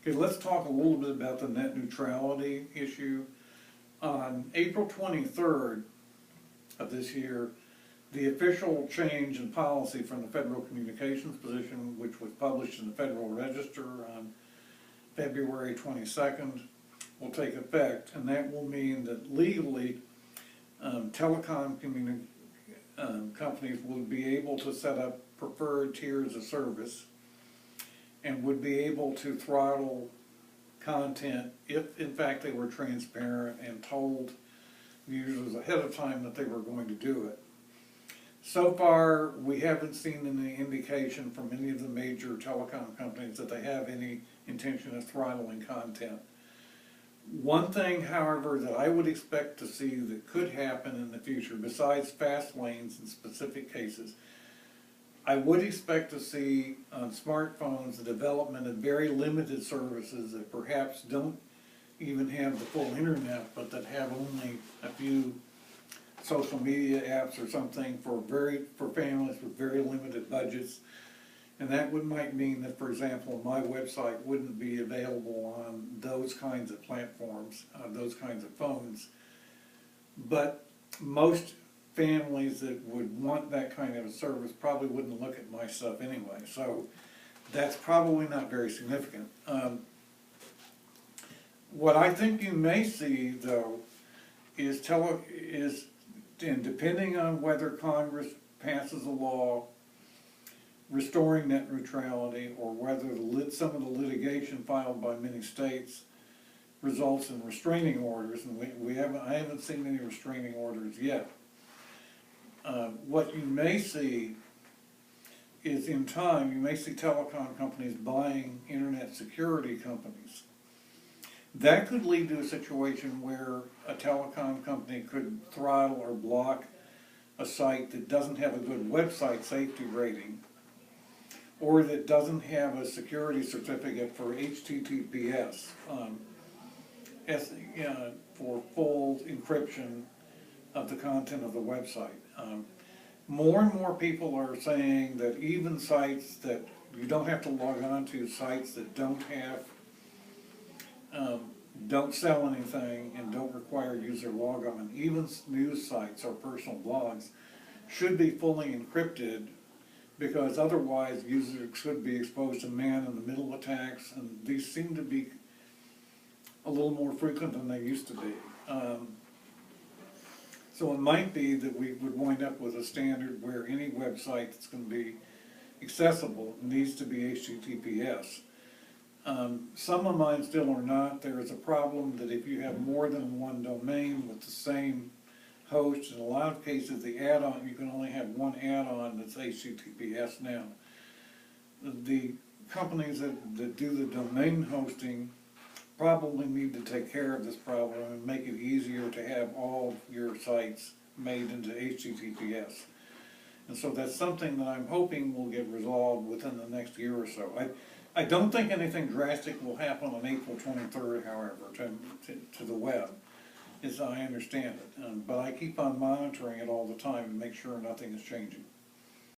Okay, let's talk a little bit about the net neutrality issue. On April 23rd of this year, the official change in policy from the Federal Communications Position, which was published in the Federal Register on February 22nd, will take effect, and that will mean that legally telecom companies will be able to set up preferred tiers of service and would be able to throttle content if in fact they were transparent and told users ahead of time that they were going to do it. So far, we haven't seen any indication from any of the major telecom companies that they have any intention of throttling content. One thing, however, that I would expect to see that could happen in the future, besides fast lanes in specific cases, I would expect to see on smartphones the development of very limited services that perhaps don't even have the full internet, but that have only a few social media apps or something for families with very limited budgets. And that might mean that, for example, my website wouldn't be available on those kinds of platforms, those kinds of phones. But most families that would want that kind of a service probably wouldn't look at my stuff anyway. So that's probably not very significant. What I think you may see, though, is and depending on whether Congress passes a law restoring net neutrality, or whether some of the litigation filed by many states results in restraining orders, and I haven't seen any restraining orders yet. What you may see is, in time, you may see telecom companies buying internet security companies. That could lead to a situation where a telecom company could throttle or block a site that doesn't have a good website safety rating, or that doesn't have a security certificate for HTTPS, for full encryption of the content of the website. More and more people are saying that even sites that you don't have to log on to, sites that don't sell anything and don't require user logon, even news sites or personal blogs, should be fully encrypted, because otherwise users could be exposed to man-in-the-middle attacks, and these seem to be a little more frequent than they used to be. So it might be that we would wind up with a standard where any website that's going to be accessible needs to be HTTPS. Some of mine still are not. There is a problem that if you have more than one domain with the same host, in a lot of cases the add-on, you can only have one add-on that's HTTPS now. The companies that do the domain hosting probably need to take care of this problem and make it easier to have all your sites made into HTTPS. And so that's something that I'm hoping will get resolved within the next year or so. I don't think anything drastic will happen on April 23rd, however, to the web, as I understand it. But I keep on monitoring it all the time to make sure nothing is changing.